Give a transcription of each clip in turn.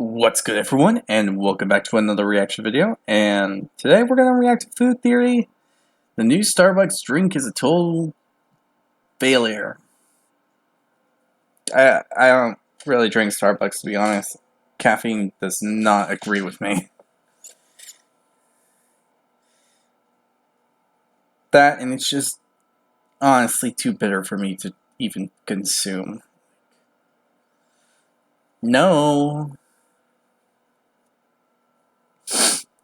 What's good, everyone, and welcome back to another reaction video. And today we're going to react to Food Theory. The new Starbucks drink is a total failure. I don't really drink Starbucks, to be honest. Caffeine does not agree with me. That, and it's just honestly too bitter for me to even consume. No.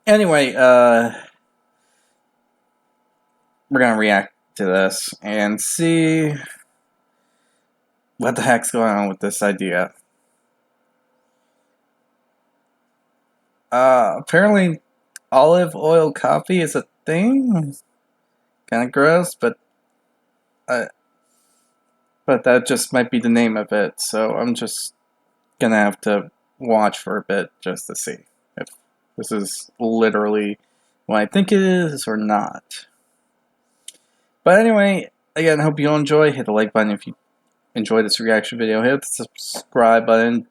Anyway, we're gonna react to this and see what the heck's going on with this idea. Apparently olive oil coffee is a thing. Kind of gross, but that just might be the name of it. So I'm just gonna have to watch for a bit just to see if this is literally what I think it is or not. But anyway, again, I hope you all enjoy. Hit the like button if you enjoyed this reaction video. Hit the subscribe button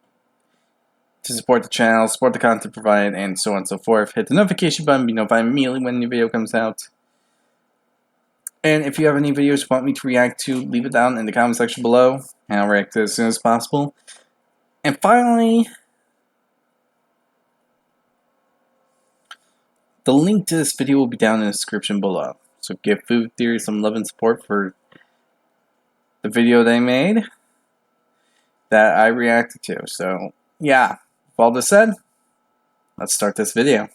to support the channel, support the content provided, and so on and so forth. Hit the notification button to be notified immediately when a new video comes out. And if you have any videos you want me to react to, leave it down in the comment section below, and I'll react to it as soon as possible. And finally, the link to this video will be down in the description below. So give Food Theory some love and support for the video they made that I reacted to. So, yeah, with all this said, let's start this video.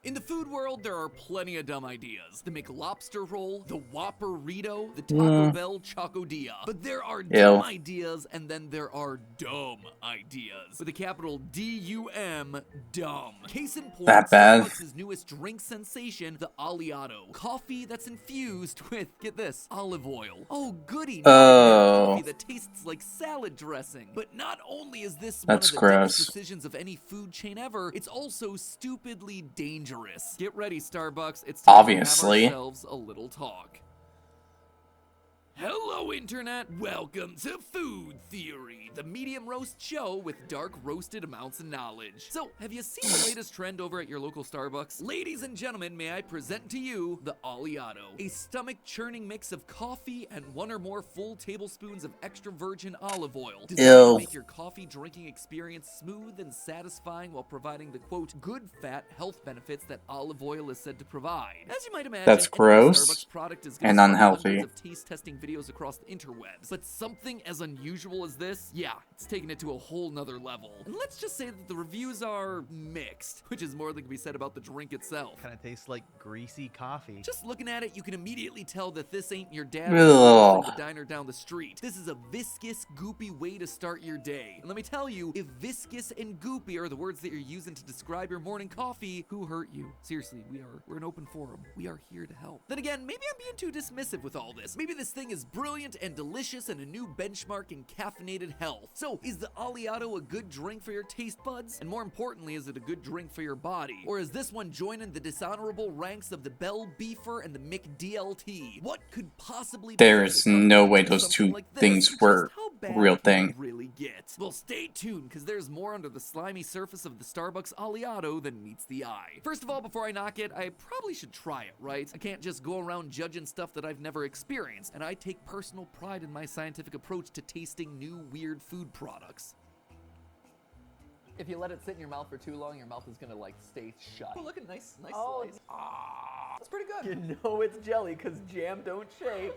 In the food world, there are plenty of dumb ideas. The McLobster roll, the Whopperito, the Taco Bell Chocodilla. But there are dumb ideas, and then there are dumb ideas. With a capital D-U-M, dumb. Case in point, that bad. Starbucks' newest drink sensation, the Aliato. Coffee that's infused with, get this, olive oil. Oh, goody. Coffee that tastes like salad dressing. But not only is this one of the dumbest decisions of any food chain ever, it's also stupidly dangerous. Get ready, Starbucks. It's time to have ourselves a little talk. Hello, Internet. Welcome to Food Theory, the medium roast show with dark roasted amounts of knowledge. So, have you seen the latest trend over at your local Starbucks? Ladies and gentlemen, may I present to you the Aliato, a stomach-churning mix of coffee and one or more full tablespoons of extra virgin olive oil, designed to make your coffee drinking experience smooth and satisfying while providing the quote good fat health benefits that olive oil is said to provide. As you might imagine, that's gross Starbucks product is and unhealthy. Of taste testing videos across the interwebs, but something as unusual as this, yeah, it's taken it to a whole nother level. And let's just say that the reviews are mixed, which is more than can be said about the drink itself. Kind of tastes like greasy coffee. Just looking at it, you can immediately tell that this ain't your dad's from the diner down the street. This is a viscous, goopy way to start your day. And let me tell you, if viscous and goopy are the words that you're using to describe your morning coffee, who hurt you? Seriously, we're an open forum. We are here to help. Then again, maybe I'm being too dismissive with all this. Maybe this thing is brilliant and delicious and a new benchmark in caffeinated health. So, is the Aliato a good drink for your taste buds? And more importantly, is it a good drink for your body? Or is this one joining the dishonorable ranks of the Bell Beefer and the McDLT? What could possibly be? There is no way those two things were real thing. Really get? Well, stay tuned, because there's more under the slimy surface of the Starbucks Aliato than meets the eye. First of all, before I knock it, I probably should try it, right? I can't just go around judging stuff that I've never experienced, and I take personal pride in my scientific approach to tasting new weird food products. If you let it sit in your mouth for too long, your mouth is gonna like stay shut. Oh, look at nice slice. That's pretty good. You know it's jelly because jam don't shake.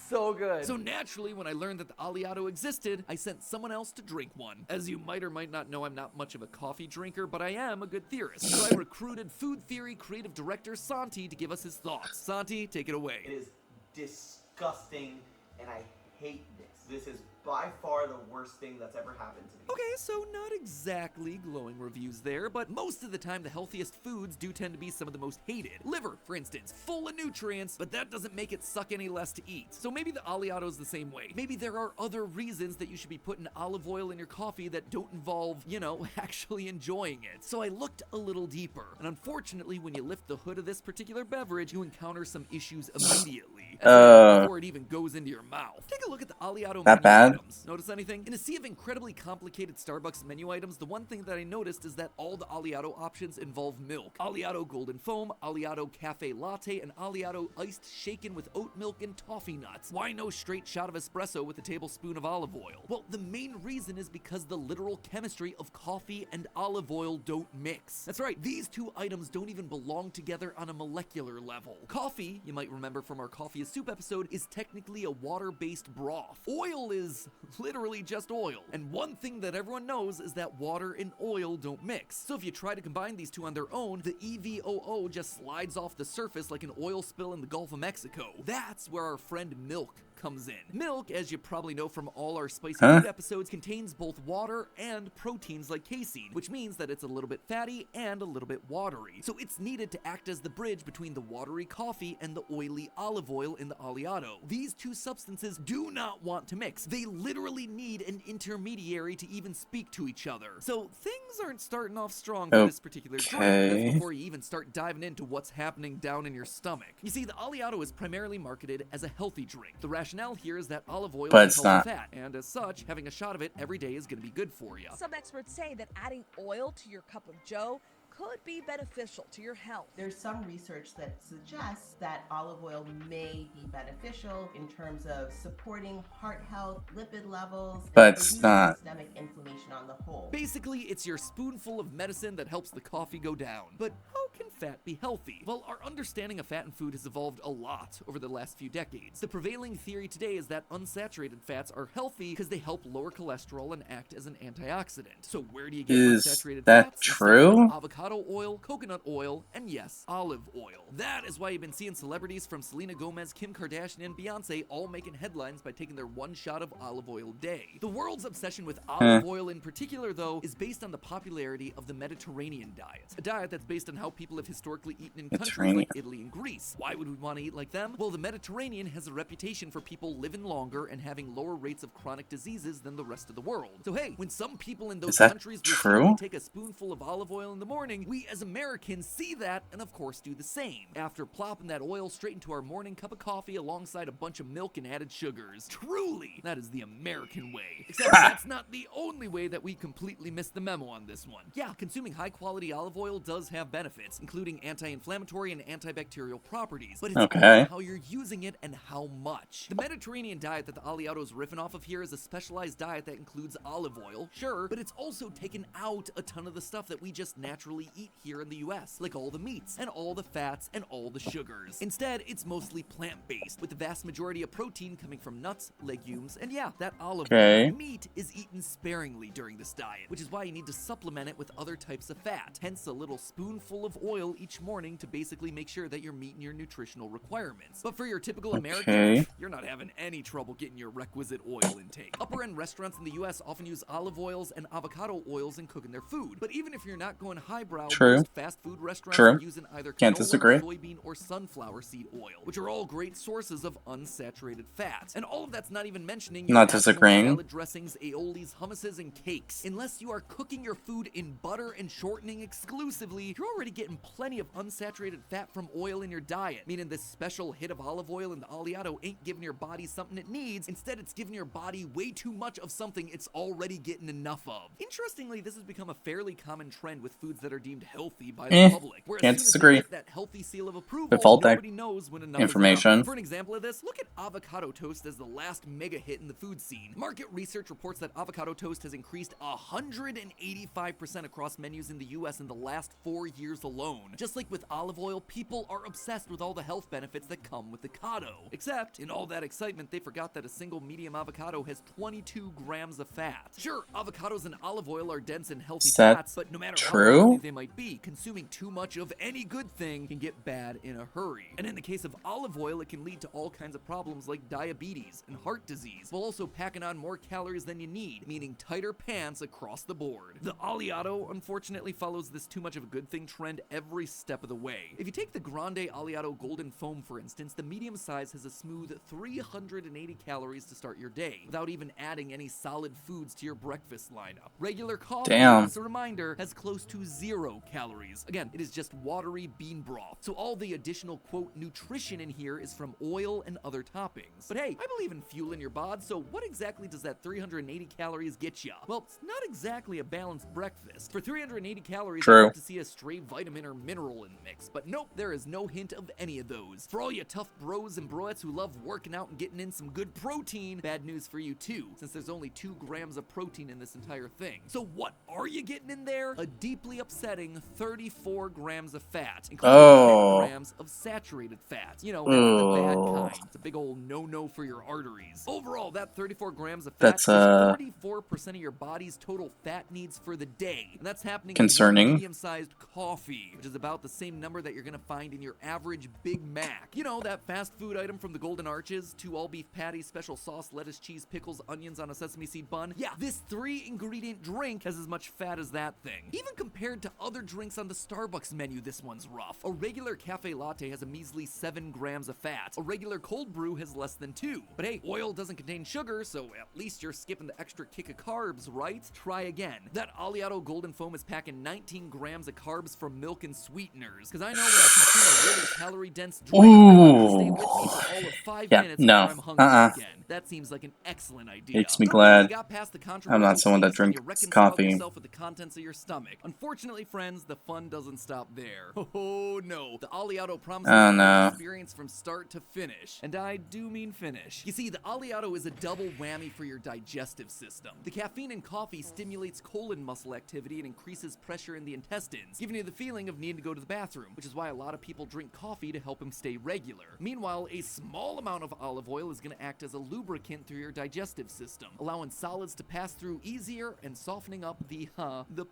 So good. So naturally, when I learned that the Aliato existed, I sent someone else to drink one. As you might or might not know, I'm not much of a coffee drinker, but I am a good theorist. So I recruited Food Theory creative director Santi to give us his thoughts. Santi, take it away. It is disgusting, and I hate this. This is by far the worst thing that's ever happened to me. Okay, so not exactly glowing reviews there, but most of the time the healthiest foods do tend to be some of the most hated. Liver, for instance, full of nutrients, but that doesn't make it suck any less to eat. So maybe the Aliato's the same way. Maybe there are other reasons that you should be putting olive oil in your coffee that don't involve, you know, actually enjoying it. So I looked a little deeper, and unfortunately, when you lift the hood of this particular beverage, you encounter some issues immediately. Before it even goes into your mouth. Take a look at the Aliato that bad? items. Notice anything? In a sea of incredibly complicated Starbucks menu items, the one thing that I noticed is that all the Aliato options involve milk. Aliato Golden Foam, Aliato Cafe Latte, and Aliato Iced Shaken with oat milk and toffee nuts. Why no straight shot of espresso with a tablespoon of olive oil? Well, the main reason is because the literal chemistry of coffee and olive oil don't mix. That's right, these two items don't even belong together on a molecular level. Coffee, you might remember from our Coffee is Soup episode, is technically a water-based broth. Oil is literally just oil. And one thing that everyone knows is that water and oil don't mix. So if you try to combine these two on their own, the EVOO just slides off the surface like an oil spill in the Gulf of Mexico. That's where our friend milk comes in. Milk, as you probably know from all our spicy food episodes, contains both water and proteins like casein, which means that it's a little bit fatty and a little bit watery. So it's needed to act as the bridge between the watery coffee and the oily olive oil in the Aliato. These two substances do not want to mix. They literally need an intermediary to even speak to each other. So things aren't starting off strong for this particular drink. That's before you even start diving into what's happening down in your stomach. You see, the Aliato is primarily marketed as a healthy drink. The rationale here is that olive oil is healthy fat, and as such, having a shot of it every day is going to be good for you. Some experts say that adding oil to your cup of joe could be beneficial to your health. There's some research that suggests that olive oil may be beneficial in terms of supporting heart health, lipid levels, and reducing systemic inflammation on the whole. Basically, it's your spoonful of medicine that helps the coffee go down. But how can fat be healthy? Well, our understanding of fat in food has evolved a lot over the last few decades. The prevailing theory today is that unsaturated fats are healthy because they help lower cholesterol and act as an antioxidant. So where do you get unsaturated fats? True? Avocado oil, coconut oil, and yes, olive oil. That is why you've been seeing celebrities from Selena Gomez, Kim Kardashian, and Beyonce all making headlines by taking their one shot of olive oil a day. The world's obsession with olive oil in particular, though, is based on the popularity of the Mediterranean diet. A diet that's based on how people have historically eaten in countries like Italy and Greece. Why would we want to eat like them? Well, the Mediterranean has a reputation for people living longer and having lower rates of chronic diseases than the rest of the world. So hey, when some people in those countries routinely take a spoonful of olive oil in the morning, we as Americans see that and of course do the same. After plopping that oil straight into our morning cup of coffee alongside a bunch of milk and added sugars. Truly, that is the American way. Except that's not the only way that we completely missed the memo on this one. Yeah, consuming high quality olive oil does have benefits, including anti-inflammatory and antibacterial properties, but it's all how you're using it and how much. The Mediterranean diet that the Aliato is riffing off of here is a specialized diet that includes olive oil, sure, but it's also taken out a ton of the stuff that we just naturally eat here in the US, like all the meats and all the fats and all the sugars. Instead, it's mostly plant-based, with the vast majority of protein coming from nuts, legumes, and yeah, that olive oil. Meat is eaten sparingly during this diet, which is why you need to supplement it with other types of fat, hence a little spoonful of oil each morning to basically make sure that you're meeting your nutritional requirements. But for your typical American, you're not having any trouble getting your requisite oil intake. Upper-end restaurants in the US often use olive oils and avocado oils in cooking their food, but even if you're not going highbrow, most fast food restaurants are using either canola, soybean, or sunflower seed oil, which are all great sources of unsaturated fat. And all of that's not even mentioning your salad dressings, aiolis, hummuses, and cakes. Unless you are cooking your food in butter and shortening exclusively, you're already getting plenty of unsaturated fat from oil in your diet, meaning this special hit of olive oil in the Aliato ain't giving your body something it needs. Instead, it's giving your body way too much of something it's already getting enough of. Interestingly, this has become a fairly common trend with foods that are deemed healthy by the public, where as soon as they get that healthy seal of approval, nobody knows when enough is enough. For an example of this, look at avocado toast as the last mega hit in the food scene. Market research reports that avocado toast has increased 185% across menus in the US in the last 4 years alone. Just like with olive oil, people are obsessed with all the health benefits that come with avocado. Except, in all that excitement, they forgot that a single medium avocado has 22 grams of fat. Sure, avocados and olive oil are dense and healthy fats, but no matter how healthy they might be, consuming too much of any good thing can get bad in a hurry. And in the case of olive oil, it can lead to all kinds of problems like diabetes and heart disease, while also packing on more calories than you need, meaning tighter pants across across the board. The Aliato, unfortunately, follows this too much of a good thing trend every step of the way. If you take the Grande Aliato Golden Foam, for instance, the medium size has a smooth 380 calories to start your day, without even adding any solid foods to your breakfast lineup. Regular coffee, Damn. as a reminder, has close to 0 calories. Again, it is just watery bean broth. So all the additional, quote, nutrition in here is from oil and other toppings. But hey, I believe in fueling your bod, so what exactly does that 380 calories get ya? Well, it's not exactly a balanced breakfast. For 380 calories, True. I'd like to see a stray vitamin or mineral in the mix, but nope, there is no hint of any of those. For all you tough bros and broettes who love working out and getting in some good protein, bad news for you too, since there's only 2 grams of protein in this entire thing. So what are you getting in there? A deeply upsetting 34 grams of fat, including 10 grams of saturated fat. You know, that's the bad kind. It's a big old no-no for your arteries. Overall, that 34 grams of fat is 44% of your body's total fat needs for the day. And that's happening Concerning. in medium-sized coffee, which is about the same number that you're gonna find in your average Big Mac. You know, that fast food item from the Golden Arches, 2 all-beef patties, special sauce, lettuce, cheese, pickles, onions on a sesame seed bun. Yeah, this 3-ingredient drink has as much fat as that thing. Even compared to other drinks on the Starbucks menu, this one's rough. A regular cafe latte has a measly 7 grams of fat. A regular cold brew has less than 2. But hey, oil doesn't contain sugar, so at least you're skipping the extra kick of carbs, right? Try again. That Aliato Golden Foam is packing 19 grams of carbs from milk and sweeteners. Because I know when I consume a really calorie-dense drink, I want to stay with me for all of 5 minutes before I'm hungry again. That seems like an excellent idea. Makes me glad got past the I'm not someone that taste and you drinks reconciled coffee. yourself with the contents of your stomach. Unfortunately, friends, the fun doesn't stop there. Oh no, the Aliato promises an experience from start to finish, and I do mean finish. You see, the Aliato is a double whammy for your digestive system. The caffeine in coffee stimulates colon muscle activity and increases pressure in the intestines, giving you the feeling of needing to go to the bathroom, which is why a lot of people drink coffee to help them stay regular. Meanwhile, a small amount of olive oil is going to act as a lubricant through your digestive system, allowing solids to pass through easier and softening up the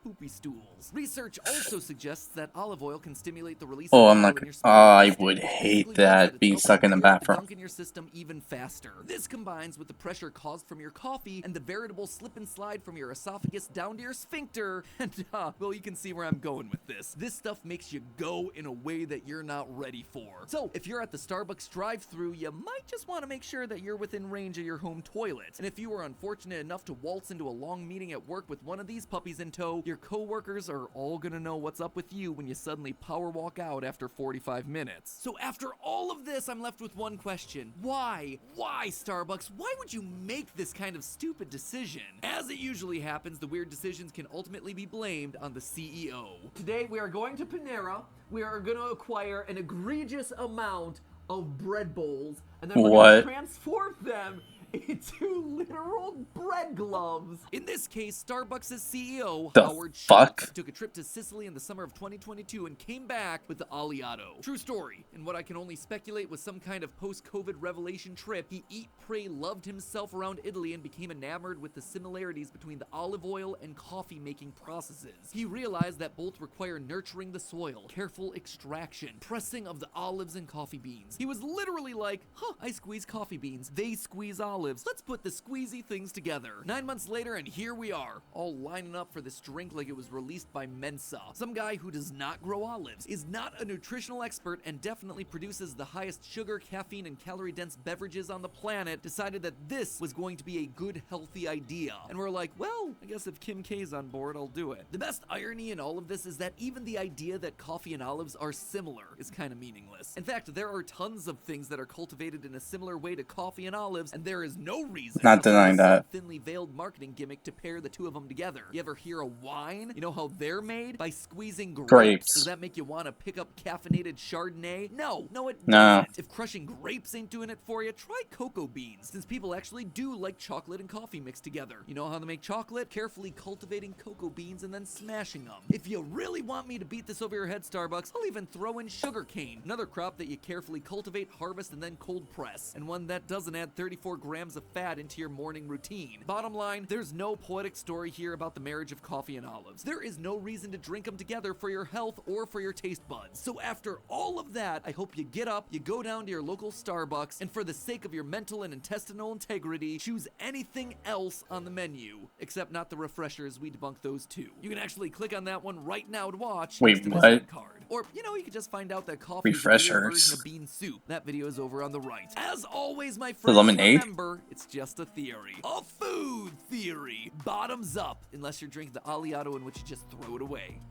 poopy stools. Research also suggests that olive oil can stimulate the release of I'm bile not. in your small I intestine, would which hate basically means that it's being helping stuck in the clear out bathroom. gunk in your system even faster. This combines with the pressure caused from your coffee and the veritable slip and slide from your esophagus down to your sphincter. And well, you can see where I'm going with this. This stuff makes you go in a way that you're not ready for. So if you're at the Starbucks drive-thru, you might just want to make sure that you're within range of your home toilet. And if you were unfortunate enough to waltz into a long meeting at work with one of these puppies in tow, your coworkers are all gonna know what's up with you when you suddenly power walk out after 45 minutes. So after all of this, I'm left with one question. Why? Why, Starbucks? Why would you make this kind of stupid decision? As it usually happens, the weird decisions can ultimately be blamed on the CEO. Today we are going to Panera. We are going to acquire an egregious amount of bread bowls, and then we're going to transform them into literal bread gloves. In this case, Starbucks' CEO, The Howard fuck? Schultz, took a trip to Sicily in the summer of 2022 and came back with the Aliato. True story. In what I can only speculate was some kind of post-COVID revelation trip, he eat, pray, loved himself around Italy and became enamored with the similarities between the olive oil and coffee making processes. He realized that both require nurturing the soil, careful extraction, pressing of the olives and coffee beans. He was literally like, I squeeze coffee beans, they squeeze olives. Let's put the squeezy things together. 9 months later, and here we are, all lining up for this drink like it was released by Mensa. Some guy who does not grow olives, is not a nutritional expert, and definitely produces the highest sugar, caffeine, and calorie-dense beverages on the planet, decided that this was going to be a good, healthy idea. And we're like, well, I guess if Kim K's on board, I'll do it. The best irony in all of this is that even the idea that coffee and olives are similar is kind of meaningless. In fact, there are tons of things that are cultivated in a similar way to coffee and olives, and there is no reason, Not denying that. thinly veiled marketing gimmick to pair the two of them together. You ever hear of wine? You know how they're made? By squeezing grapes. Does that make you want to pick up caffeinated Chardonnay? No, it doesn't. If crushing grapes ain't doing it for you, try cocoa beans, since people actually do like chocolate and coffee mixed together. You know how to make chocolate? Carefully cultivating cocoa beans and then smashing them. If you really want me to beat this over your head, Starbucks, I'll even throw in sugarcane, another crop that you carefully cultivate, harvest, and then cold press, and one that doesn't add 34 grams grams of fat into your morning routine. Bottom line, there's no poetic story here about the marriage of coffee and olives. There is no reason to drink them together for your health or for your taste buds. So after all of that, I hope you get up, you go down to your local Starbucks, and for the sake of your mental and intestinal integrity, choose anything else on the menu. Except not the refreshers, we debunk those too. You can actually click on that one right now to watch. Wait, next to the what? Zen card. Or, you could just find out that coffee is a weird Refreshers. version of bean soup. That video is over on the right. As always, my The friends, lemonade? remember, it's just a theory. A food theory. Bottoms up, unless you're drinking the Aliato, in which you just throw it away.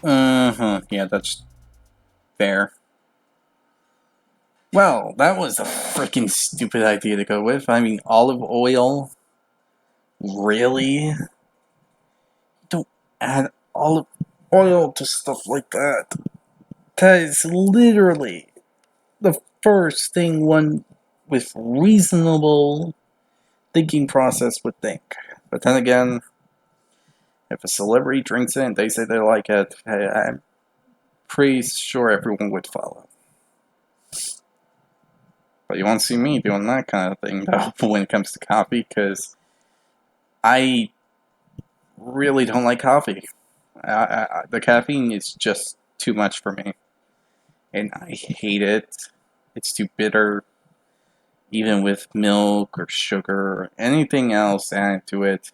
Yeah, that's fair. Well, that was a freaking stupid idea to go with. I mean, olive oil? Really? Don't add olive oil to stuff like that. That is literally the first thing one with reasonable thinking process would think. But then again, if a celebrity drinks it and they say they like it, hey, I'm pretty sure everyone would follow. But you won't see me doing that kind of thing, though, when it comes to coffee, because I really don't like coffee. The caffeine is just too much for me. And I hate it. It's too bitter. Even with milk or sugar or anything else added to it,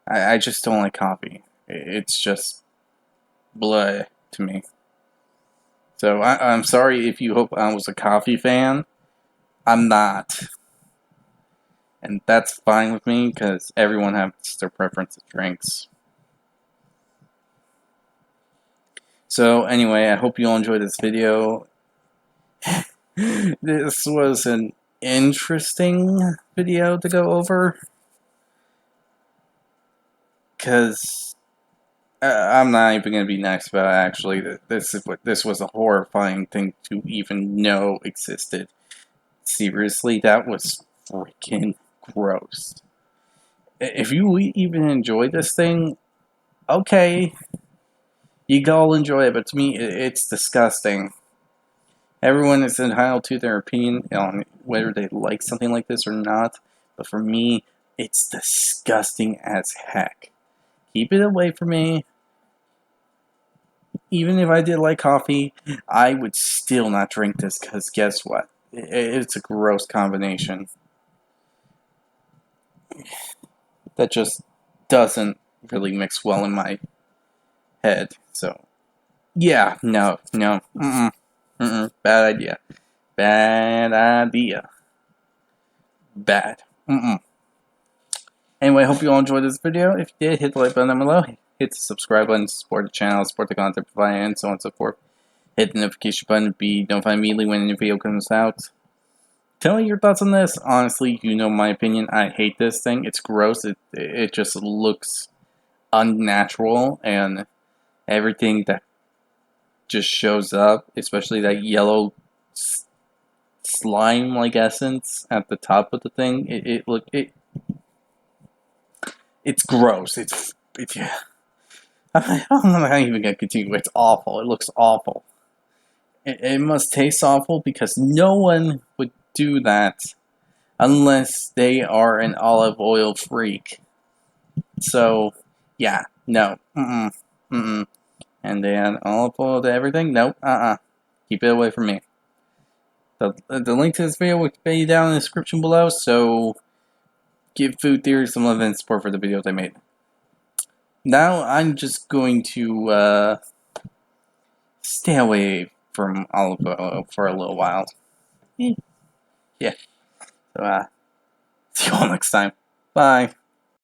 I just don't like coffee. It's just bleh to me. So I'm sorry if you hope I was a coffee fan. I'm not. And that's fine with me, because everyone has their preference of drinks. So anyway, I hope you all enjoyed this video. This was an interesting video to go over, because I'm not even going to be nice about it, actually. This was a horrifying thing to even know existed. Seriously, that was freaking gross. If you even enjoy this thing, okay, you can all enjoy it, but to me, it's disgusting. Everyone is entitled to their opinion on whether they like something like this or not, but for me, it's disgusting as heck. Keep it away from me. Even if I did like coffee, I would still not drink this, because guess what? It's a gross combination that just doesn't really mix well in my head. So, yeah, no, bad idea. Bad. Anyway, I hope you all enjoyed this video. If you did, hit the like button down below. Hit the subscribe button to support the channel, support the content provided, and so on and so forth. Hit the notification button to be notified immediately when a new video comes out. Tell me your thoughts on this. Honestly, you know my opinion. I hate this thing. It's gross. It just looks unnatural, and everything that just shows up, especially that yellow slime-like essence at the top of the thing, it's gross. Yeah. I'm not even gonna continue. It's awful. It looks awful. It must taste awful, because no one would do that unless they are an olive oil freak. So, yeah, no, and then olive oil to everything? Nope, keep it away from me. The link to this video will be down in the description below, so give Food Theory some love and support for the videos I made. Now, I'm just going to, stay away from olive oil for a little while. Yeah. So, see you all next time. Bye.